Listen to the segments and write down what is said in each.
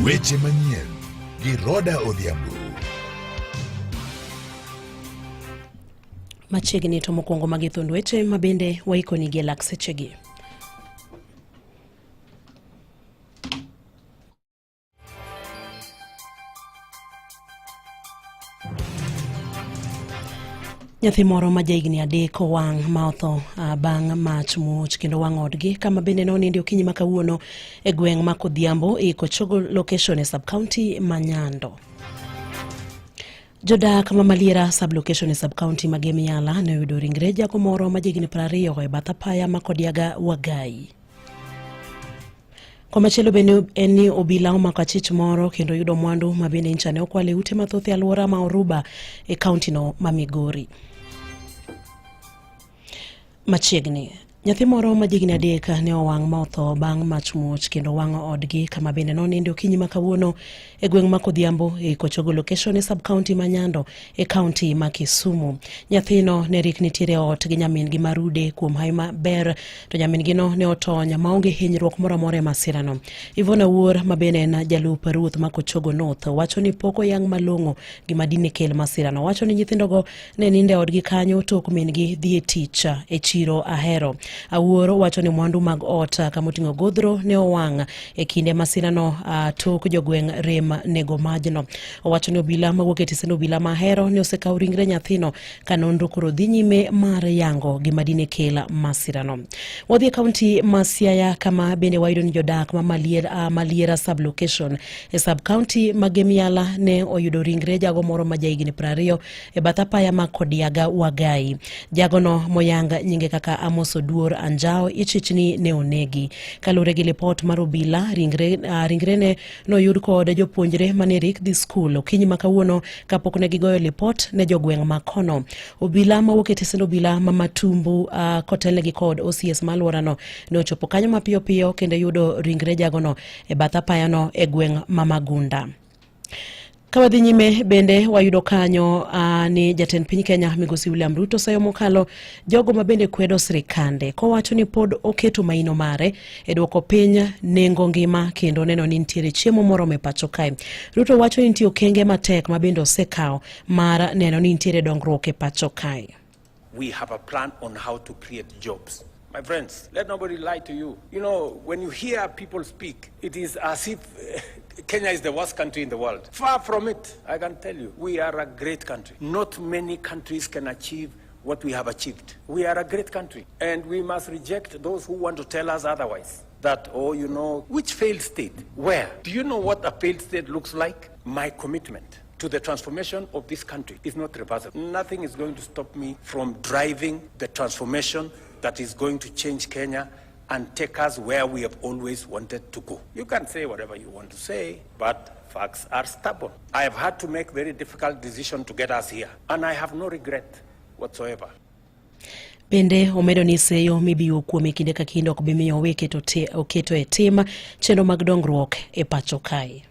Weche manyien gi Roda Odhiambo. Machiegni to mokwongo mag thund weche mabende waikoni gi lak sechegi. Nyathi moro ma jahigni 3 owang' ma otho bang' mach muoch kendo wang' odgi kama bende noninde okinyi ma kawuono e gweng' ma Kodhiambo e Kochogo location e sub-county ma Nyando. Jodak ma Maliera sub-location e sub-county ma Gemiala ne oyudo ringre jago moro ma jahigni 20 e bath apaya ma Kodiaga Wagai. Komachielo bende en ni obila omako achich moro kendo yudo mwandu ma bende ncha ne okwale ute mathoth e alwora ma Oruba e kaunti no ma Migori. Machiegni nyathi moro ma jahigni 3 ne owang' ma otho bang' mach muoch kendo wang' odgi kama bende noninde okinyi ma kawuono e gweng' ma Kodhiambo e Kochogo location e sub-county ma Nyando e kaunti ma Kisumu. Nyathino ne rik nitiere ot gi nyamin gi Marude kuom hawi maber to nyamin gi no ne otony maonge hinyruok moro amora e masirano. Ivona Wuor ma bende en jalup ruoth ma Kochogo North wacho ni pok oyang' malong'o gima dine kel masirano. Wacho ni nyithindogo ne ninde odgi kanyo tok min gi dhi e tich e chiro Ahero. Awuoro wacho ni mwandu mag ot kamoting'o godhro ne owang' e kinde masirano tok jogweng' rem nego majno. Owacho ni obila mawuok e tisend obila ma Ahero ne osekawo ringre nyathino ka nonro koro dhi nyime mar yango gima dine kel masirano. Wadhi e kaunti ma Siaya kama bende wayudo ni jodak ma Maliera sub-location e sub-county ma Gemiala ne oyudo ringre jago moro ma jahigni 20 e bath apaya ma Kodiaga Wagai. Jagono moyang nyinge kaka Amos Oduor Anjao ichichni ne onegi. Kalure gi lipot mar obila ringre ne noyud kod jopuonjre mane rik dhi skul okinyi ma kawuono kapok ne gigoyo lipot ne jogweng' ma kono. Obila mawuok e tisend obila ma Matumbu kotelnegi kod OCS ma alworano ne ochopo kanyo mapiyo piyo kendo yudo ringre jagono e bath apayano e gweng' ma Magunda. Kawadhi nyime bende wayudo kanyo ni jatend piny Kenya Migosi William Ruto sayo mokalo jogo ma bende kwedo sirikande kowacho ni pod oketo maino mare e dwoko piny nengo ngima kendo neno ni nitiere chiemo moro me pacho kae. Ruto wacho ni nitie okenge matek ma bende osekawo mar neno ni nitiere dongruok e pacho kae. We have a plan on how to create jobs. My friends, let nobody lie to you. You know, when you hear people speak, it is as if Kenya is the worst country in the world. Far from it, I can tell you. We are a great country. Not many countries can achieve what we have achieved. We are a great country. And we must reject those who want to tell us otherwise. That, oh, you know, which failed state? Where? Do you know what a failed state looks like? My commitment to the transformation of this country is not reversible. Nothing is going to stop me from driving the transformation that is going to change Kenya and take us where we have always wanted to go. You can say whatever you want to say, but facts are stubborn. I have had to make very difficult decisions to get us here, and I have no regret whatsoever. Bende omedo ni seyo mibiwo kuome kinde ka kinde ok bi miyo oketo e tim chenro mag dongruok e pacho kae.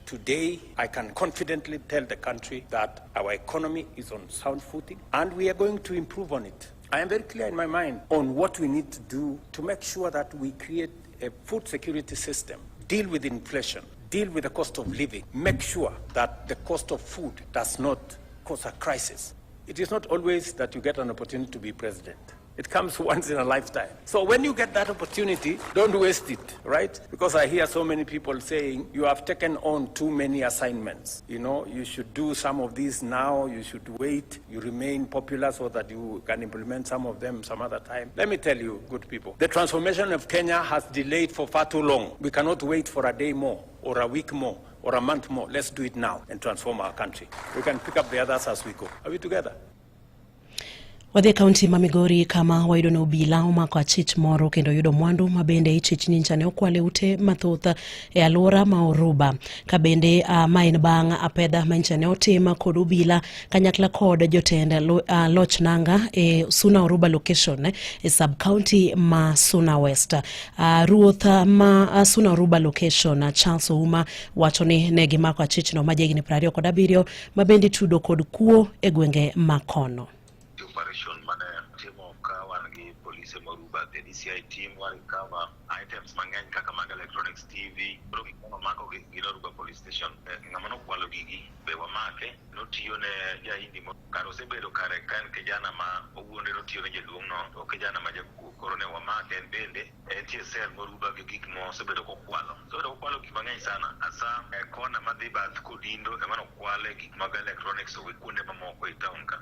Today, I can confidently tell the country that our economy is on sound footing, and we are going to improve on it. I am very clear in my mind on what we need to do to make sure that we create a food security system, deal with inflation, deal with the cost of living, make sure that the cost of food does not cause a crisis. It is not always that you get an opportunity to be president. It comes once in a lifetime. So when you get that opportunity, don't waste it, right? Because I hear so many people saying, you have taken on too many assignments. You know, you should do some of these now, you should wait, you remain popular so that you can implement some of them some other time. Let me tell you, good people, the transformation of Kenya has delayed for far too long. We cannot wait for a day more, or a week more, or a month more. Let's do it now and transform our country. We can pick up the others as we go. Are we together? Wadhi kaunti ma Migori kama wayudo ni obila omako achich moro kendo yudo mwandu ma bende ichichni ncha ne okwale ute mathoth e alwora ma Oruba ka bende main bang' apedha ma ncha ne otima kod obila kanyakla kod jotend loch nanga e Suna Oruba location e sub-county ma Suna West. Ruoth ma Suna Oruba location Charles Ouma wacho ni ne gimako achichno ma jahigni 27 ma bende tudo kod kuo e gwenge ma kono. Operation mane timo ka wan gi polise Moruba dhi DCI team wali kama items mang'eny kaka mag electronics TV bro kama mako Giloruga police station ng'ama nokwalo gigi be wamake notiyo ne jaindi mo karo sebedo kare kan kijana ma owuonde notiyo ne jaduong' no to kijana ma jakoro ne wamake bende TSL moruba gi gik mo sebedo kokwalo gik mang'eny sana asa kona madhi bath kodindo ema nokwale gik mag electronics o kuonde mamoko e town ka.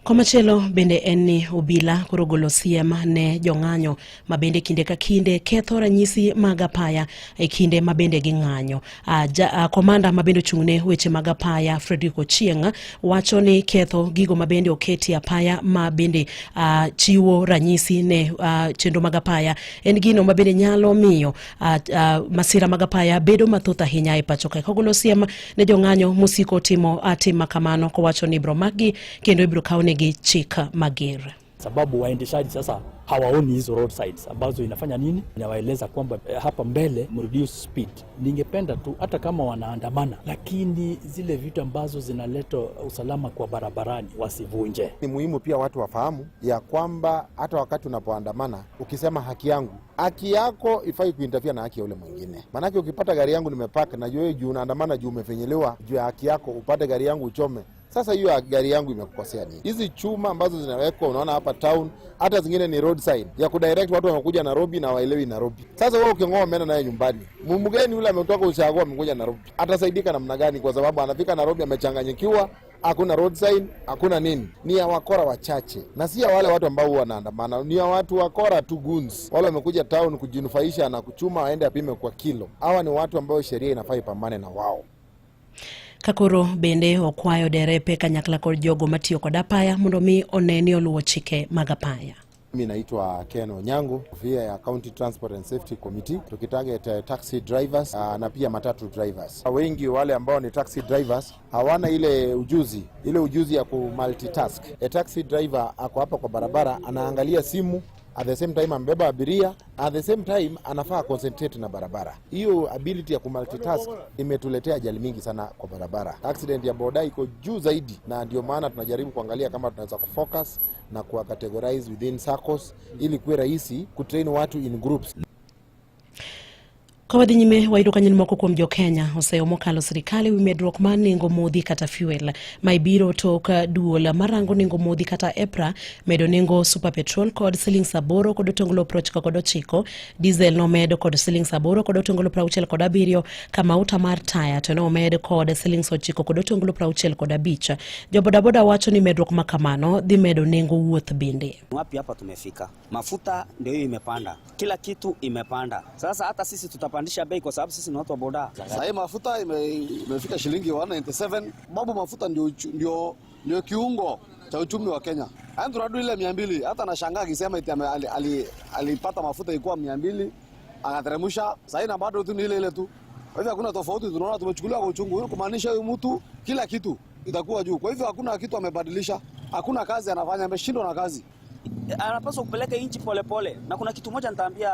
Komachielo bende en ni obila koro golo siem ne jong'anyo ma bende kinde ka kinde ketho ranyisi mag apaya e kinde ma bende gi ng'anyo. Komanda ma bende ochung'ne weche mag apaya Fredrick Ochieng wacho ni ketho gigo ma bende oketi apaya ma bende chiwo ranyisi ne chenro mag apaya en gino ma bende nyalo miyo masira mag apaya bedo mathoth ahinya e pacho ka. Kogolo siem ne jong'anyo musiko timo kamano kowacho ni bro magi kendo ibro kaune gi chika mager. Sababu waendeshaji sasa hawaoni hizo road sides ambazo inafanya nini? Inawaeleza kwamba hapa mbele reduce speed. Ningependa tu hata kama wanaandamana lakini zile vitu ambazo zinaleta usalama kwa barabarani wasivunje. Ni muhimu pia watu wafahamu ya kwamba hata wakati unapoandamana ukisema haki yako ifai kuinterfere na haki ya ule mwingine. Maana ukipata gari yangu nimepaka na wewe juu unaandamana juu umefenyelewa juu ya haki yako upate gari yangu uchome. Sasa hiyo gari yangu imekukosea nini? Hizi chuma ambazo zinawekwa unaona hapa town, hata zingine ni road sign ya kudirect watu wanakuja Nairobi na waelewi Nairobi. Sasa wewe uking'oa umeenda naye nyumbani, mgeni yule ametoka Ushago amekuja Nairobi, atasaidika namna gani? Kwa sababu anafika Nairobi amechanganyikiwa, hakuna road sign, hakuna nini. Ni ya wakora wachache na si ya wale watu ambao wanaandamana, ni ya watu wakora tu, goons wale wamekuja town kujinufaisha na kuchuma waende apime kwa kilo. Hawa ni watu ambao sheria inafaa ipambane na wao. Kakoro bende okwayo derepe kanyakla kod jogo matiyo kod apaya mondo mi oneni oluwo chike mag apaya. Mimi naitwa Ken Onyango via ya County Transport and Safety Committee, tukitarget taxi drivers na pia matatu drivers. Wengi wale ambao ni taxi drivers hawana ile ujuzi ya multitask. Taxi driver ako hapa kwa barabara anaangalia simu, at the same time ambeba abiria, at the same time anafaa concentrate na barabara. Hiyo ability ya kumultitask imetuletea ajali mingi sana kwa barabara. Accident ya boda iko juu zaidi, na ndio maana tunajaribu kuangalia kama tunaweza kufocus na kucategorize within circles ili kuwe rahisi kutrain watu in groups. Kwa nyime waido kanyin moko kuom jo Kenya oseyo mokalo sirikali wi medruok mar nengo modhi kata fuel ma ibiro tok duol marango nengo modhi kata EPRA medo nengo super petrol kod shillings 8 kod otonglo 99, diesel no medo kod shillings 8 kod otonglo 67, kama uta mar taya to no medo kod shillings 9 kod otonglo 65. Jo bodaboda wacho ni medruok makamano dhi medo nengo wuoth bende. Wapi hapa tumefika? Mafuta ndio hiyo imepanda. Kila kitu imepanda. Sasa hata sisi tutapandisha bei kwa sababu sisi ni watu wa boda. Sasa mafuta imefika shilingi 197. Babu mafuta ndio kiungo cha uchumi wa Kenya. Hata tunarudi ile 200. Hata nashangaa akisema eti alipata mafuta ilikuwa 200 akateremsha. Sasa na bado tu ni ile tu. Kwa hivyo hakuna tofauti, tunaona tumechukuliwa kwa uchungu. Hiyo kumaanisha huyu mtu kila kitu itakuwa juu. Kwa hivyo hakuna kitu amebadilisha. Hakuna kazi anafanya, ameshindwa na kazi. Anapaswa kupeleka inchi pole na kuna kitu moja nitaambia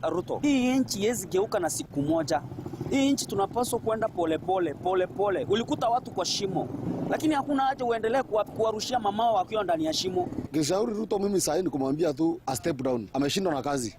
Ruto. Hii inchi haiwezi geuka na siku moja. Hii inchi tunapaswa kwenda pole. Ulikuta watu kwa shimo, lakini hakuna haja uendelee kuwarushia mamao wakiwa ndani ya shimo. Kishauri Ruto mimi sasa ni kumwambia tu a step down. Ameshindwa na kazi.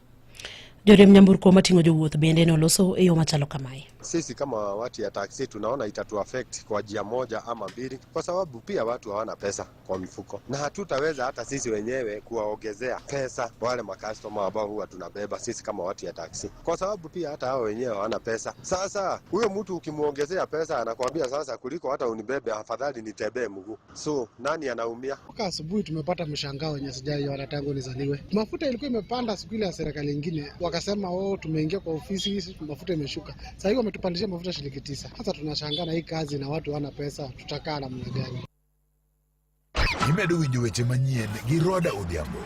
Jorem Nyamburko matingo jowuoth bende noloso eyo machalo kamae. Sisi kama watu ya taxi tunaona itatu affect kwa njia moja ama mbili, kwa sababu pia watu hawana pesa kwa mifuko, na hatutaweza hata sisi wenyewe kuwaongezea pesa wale makastoma ambao huwa tunabeba sisi kama watu ya taxi, kwa sababu pia hata hao wenyewe hawana pesa. Sasa huyo mtu ukimuongezea pesa anakuambia sasa kuliko hata unibebe afadhali nitembee mguu. So nani anaumia? Kwa asubuhi tumepata mshangao wenye sijaiona tangu nizaliwe. Mafuta ilikuwa imepanda siku ile ya serikali nyingine, wakasema tumeingia kwa ofisi mafuta imeshuka. Sasa hiyo wametupandishia mafuta shilingi 9. Sasa tunashangaa na hii kazi na watu wana pesa, tutakaa namna gani? Imedo winjo weche manyien gi Roda Odhiambo.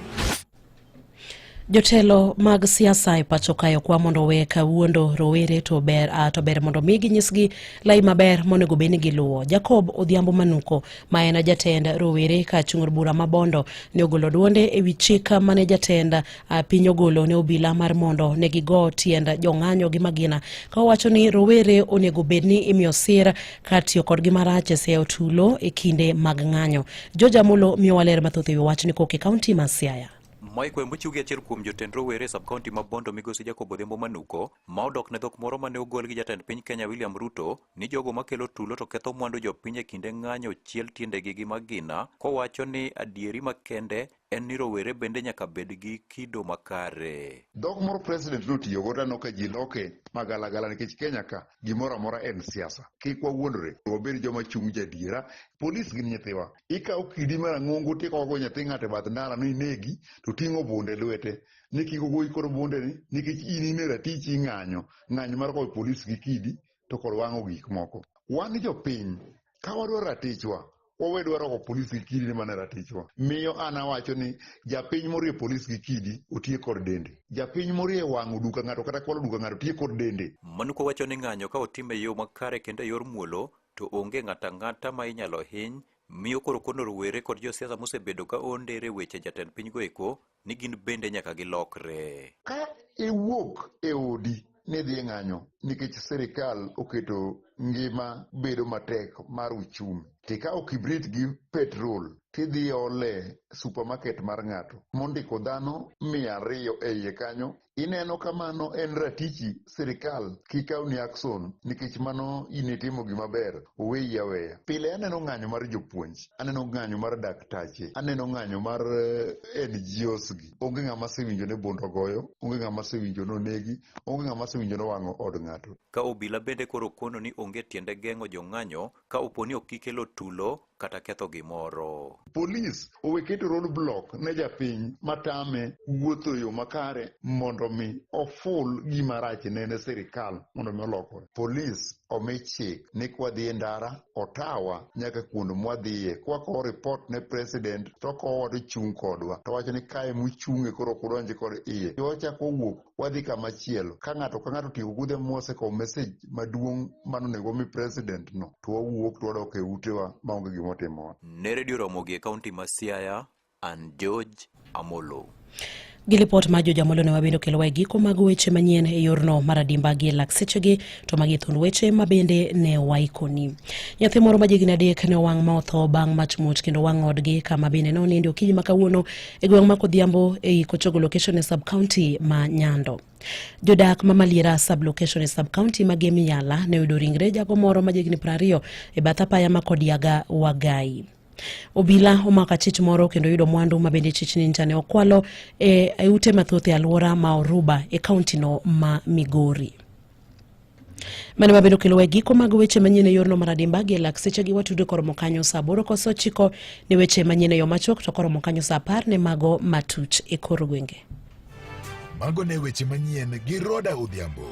Jotelo mag siasa e pacho kayo kwa mondo weka wuondo rowere to ber mondo migi nyisgi lai maber monego beni giluwo. Jacob Odhiambo Manuko ma en jatend rowere ka chung bura mabondo ne ogolo duonde e wi chik mane jatend piny ogolo ne obila mar mondo ne gigo tiend jong'anyo gi magina ka wacho ni rowere onego bedni imiyo sir ka tiyo kod gi marach e seyo tulo e kinde mag ng'anyo. Joja Mulo miyo waler mathoth e wi wach ni koke kaunti ma Siaya. Maiko Mbuchugi achiel kuom jotend rowere sub-county ma Bondo migosi Jacob Odhiambo Manuko, ma odok ne dhok moro mane ogol gi jatend piny Kenya William Ruto ni jogo makelo tulo to ketho mwandu jopiny e kinde ng'anyo chiel tiendegi gi magina, kowacho ni adieri makende en ni rowere bende nyaka bed gi kido makare. Dhok moro president notiyogo taneno ka ji loke magalagala nikech Kenya ka gimoro amora en siasa. Kik wawuondore, wabed joma chung' jadiera. Polis gin nyithiwa. Ikawo kidi marang'ongo tikogo nyathi ng'ato e bath ndara ni inegi to ting'o bunde lwete. Ni kik ogoyi kod bunde ni nikech in ine ratichi ng'anyo mar kowo polis gi kidi to kod wang'o gik moko. Wan jopiny ka wadwaro ratichwa wawe dwaro ko polis gi kidi ni mana ratichwa. Miyo an awacho ni japiny morie polis gi kidi otie kod dende. Japiny morie wang'o duka ng'ato kata kwalo duka ng'ato otie kod dende. Manuko wacho ni ng'anyo ka otime yo makare kendo yor muolo to onge ng'ata ma inyalo hiny. Miyo koro kono rowere kod josiasa mosebedo ka ondere weche jatend piny go eko ni gin bende nyaka gilokre. Ka iwuok e odi ni dhi ng'anyo nikech sirikal oketo ngima bedo matek mar uchumi, tikawo kibrit gi petrol tidhi ole supermarket mar ng'ato mondiko dhano 200 e iye kanyo, ineno ka mano en ratichi sirikal kikaw ni action nikech mano initimo gima ber, oweyi aweya. Pile aneno ng'anyo mar jopuonj, aneno ng'anyo mar daktache, aneno ng'anyo mar NGOs gi. Onge ng'ama sewinjo ne bondo goyo, onge ng'ama sewinjo nonegi, onge ng'ama sewinjo no wang'o od ng'ato. Ka obila bende koro kono ni onge tiende geng'o jong'anyo ka oponi ok gikelo tulo kata ketho gimoro. Polis owe keto roadblock ne japiny matame wuotho yo makare mondo mi oful gima rach ne sirikal mondo mi olokore. Polis omi chik ni kwadhi e ndara otawa nyaka kuond mwadhiye, kwakowo report ne president to kowo to chung' kodwa to wacho ni kae muchung'e koro kudonji kod iye. Wachako wuok wadhi kamachielo, ka ng'ato tieko kudhe mwose ko message maduong' manonego mi president no, to wawuok to wadok e utewa maonge gimotimowa. Ne Radio Ramogi e kaunti ma Siaya, an George Amolo. Gi lipot ma George Amolo ne wabendo kelo giko mag weche manyien e yorno maradimba gi lak sechegi to magi thund weche mabende ne waikoni. Nyathi moro ma jigni 3 ne owang' ma otho bang' mach much kendo wang' odgi kama bende no nindi okinyi makawuono e gweng' ma Kodhiambo e Kochogo location e sub county ma Nyando. Jodak ma Maliera sub location e sub county ma Gemiala ne oyudo ringre jago moro ma jigni 20 e bath apaya ma Kodiaga Wagai. Obila omako chich moro kendo yudo mwandu mabende chich ninja ne okwalo e ute mathoth e alwora ma Oruba e kaunti no ma Migori. Mane mabendo kelo giko mag weche manyien e yorno maradimba gi lak sechegi watudo koromo kanyo saa 8:09 ne weche manyien e yo machok to koromo kanyo saa 10 ne mago matuch e kor gwenge. Mago ne weche manyien gi Roda Odhiambo.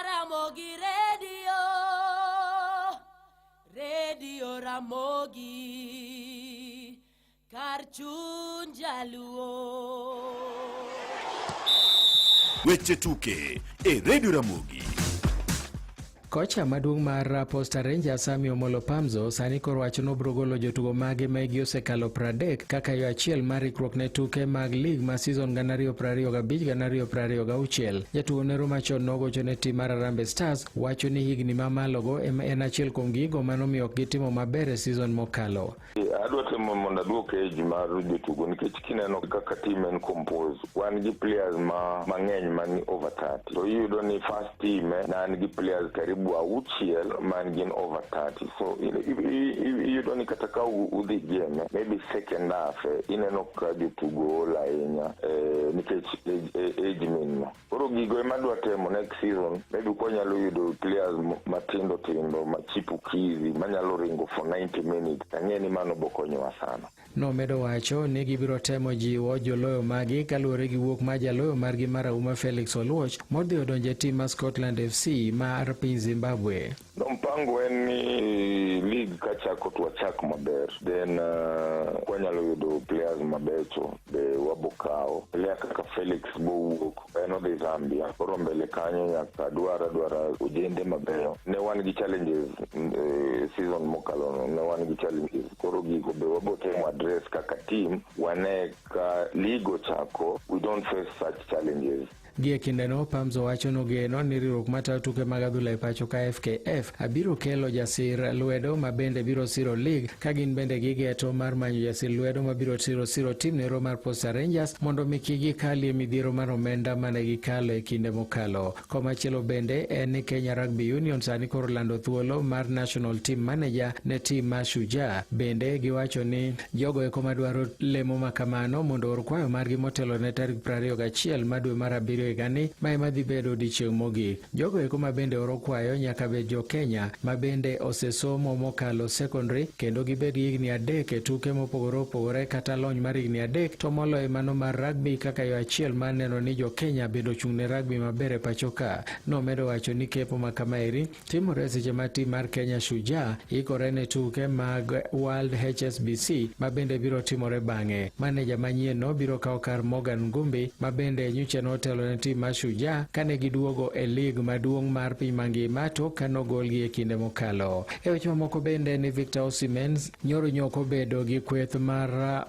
Ramogi Radio Ramogi kar chuny jaluo. Weche tuke e Radio Ramogi. Kocha maduong' mar Posta Rangers Sami Omolo Pamzo sani koro wacho no brogolo jotugo mage magi osekalo 30 kaka yo achiel mar ikruok ne tuke mag lig ma season 2025-2026. Jatugo nero machon nogocho ne tim mar Harambee Stars wacho ni higni mamalogo en achiel kuom gigo manomiyo ok gitimo maber e season mokalo. Adwa temo mondo aduok age mar jotugo nikech kineno kaka team en compose, wan gi players mang'eny mani over 30. To iyudo ni first team na nigi players karibu auchiel man gin over 30. So iyudo ni kata ka udhi game maybe second half ineno ka jotugo ola ahinya nikech age min. Koro gigo ema adwa temo next season, maybe konyalo yudo players matindo machipukizi manyalo ringo for 90 minutes. Ang'eni mano bokonyowa sana. Nomedo wacho ni gibiro temo jiwo joloyo magi kaluwore gi wuok ma jaloyo margi marahuma Felix Oluoch modhi odonje tim ma Scotland FC mar piny Zimbabwe. Mpango en ni league kachako to wachak maber, then kwanyalo yudo players mabecho be wabokao player kaka Felix bowuok en odhi Zambia, koro mbele kanyo nyaka dwara ujende mabeyo. Ne wan gi challenges season mokalo, ne wan gi challenges, koro gigo be wabotemo address kaka team wane ka ligo chako we don't face such challenges. Gie kindeno Pamzo wacho nogeno ni riwruok matayo tuke mag adhula e pacho ka FKF abiro kelo jasir lwedo ma bende biro siro lig ka gin bende gigeto mar manyo jasir lwedo ma biro siro tim nero mar Posta Rangers mondo miki gikalie midhiero mar omenda mane gikalo e kinde mokalo. Komachielo bende en ni Kenya Rugby Union sani koro lando thuolo mar national team manager ne tim ma Shujaa. Bende giwacho ni jogo eko madwaro lemo makamano mondo orkwayo margi motelo ne tarik 21 ma dwe mar 7 higani ma ema dhi bedo odiechieng' mogik. Jogo eko ma bende orokwayo nyaka bed jo Kenya ma bende osesomo mokalo secondary kendo gibed higni 3 e tuke mopogore opogore kata lony mar higni 3 to moloyo mano mar rugby kaka yo achiel mar neno ni jo Kenya bedo chung' ne rugby maber e pacho ka. Nomedo wacho ni kepo makamaeri timore seche ma tim mar Kenya Shujaa ikore ne tuke mag World HSBC ma bende biro timore bang'e. Maneja manyien no biro kawo kar Morgan Ngumbi ma bende nyiche notelo ne tim mar Shujaa kane giduogo e lig maduong' mar piny mangima to kanogolgi e kinde mokalo. E weche mamoko bende ni Victor Osimhen nyoro nyoko bedo gi kweth mar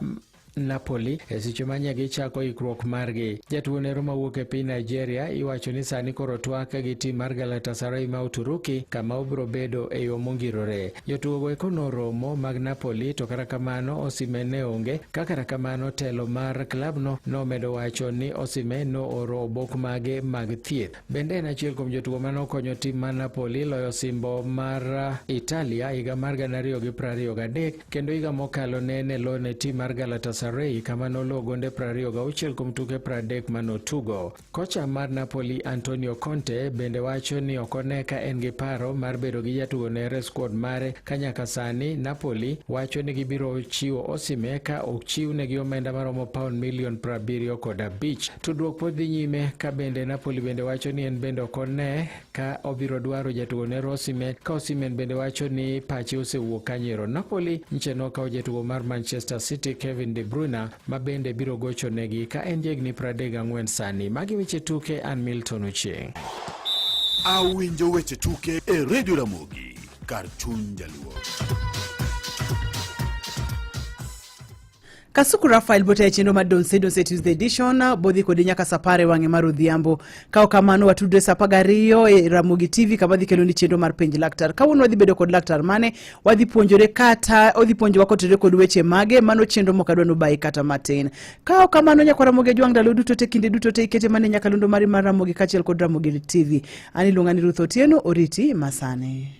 Napoli e seche manya gichako ikruok margi. Jatugo nero mawuok e piny Nigeria iwacho ni sani koro twak gi tim mar Galatasaray ma Uturuki kama obro bedo e yo mongirore. Jotugo eko noromo mag Napoli to kata kamano Osimhen ne onge. Kaka kamano telo mar klabno nomedo wacho ni Osimhen no oro obok mage mag thieth. Bende en achiel kuom jotugo manokonyo tim mar Napoli loyo simbo mar Italia higa mar 2023 kendo higa mokalo ne lo ne tim mar Galatasaray kama nolo gonde 26 kuom tuke 30 manotugo. Kocha mar Napoli Antonio Conte bende wacho ni okone ka en gi paro mar bedo gi jatugo ne squad mare kanyaka sani Napoli wacho ni gibiro chiwo Osimhen ka ok chiw ne gi omenda maromo pound milion 75. Tudruok pod dhi nyime ka bende Napoli bende wacho ni en bende okone ka obiro dwaro jatugo ne Osimhen ka Osimhen bende wacho ni pache osewuok kanyero. Napoli nche no ka jatugo mar Manchester City Kevin De Bruyne ma bende biro gocho negi ka en jegni 34 sani. Magi weche tuke an Milton Ochieng'. Awinjo weche tuke e Radio Ramogi kar chuny jaluo. Kasuku Rafael bote chendo madonse Tuesday edition bodhi kodi nyaka sapare wange mar odhiambo kao kamano watudre sapagario e Ramogi TV kabadhi kelo ni chendo mar penj laktar kawuono wadhi bedo kod laktar mane wadhi puonjore kata odhi puonjowa kotere kod weche mage mano chendo mokadwa no bai kata matin kao kamano nyaka Ramogi jwang dalo duto te kinde duto te ikete mane nyaka lundo mari mar Ramogi kachiel kod Ramogi TV ani lungani Ruth Otieno oriti masane.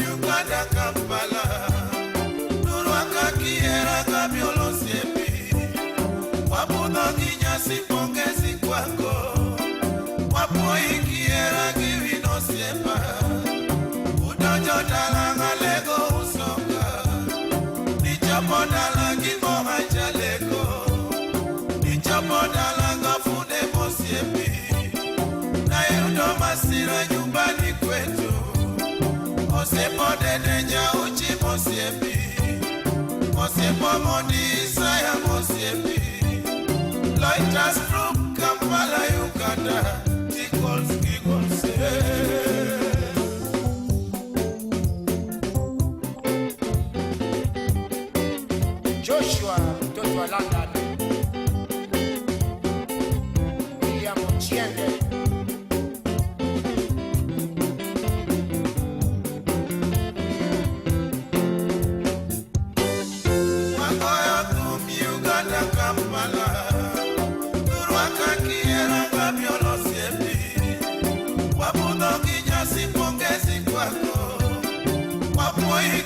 Uganda. kinyasi pongezi kwako. Wapoi kiera givino siepa. Udojo dalanga lego usoka. Nichopo dalangi moha chaleko. Nichopo dalanga fude mosiepi. Na yudo masira nyumbani kwetu. Osepo dedenya uchi mosiepi. Mosiepo monisa ya mosiepi. Loiters from Kampala, Uganda. Tickles, giggles, Joshua, mtoto wa London. William Ochieng. Wagoyo kum Uganda, Kampala. Turwaka kiera gabiolo siepi. Wabudho kinyasi pongezi kwako. Wapoi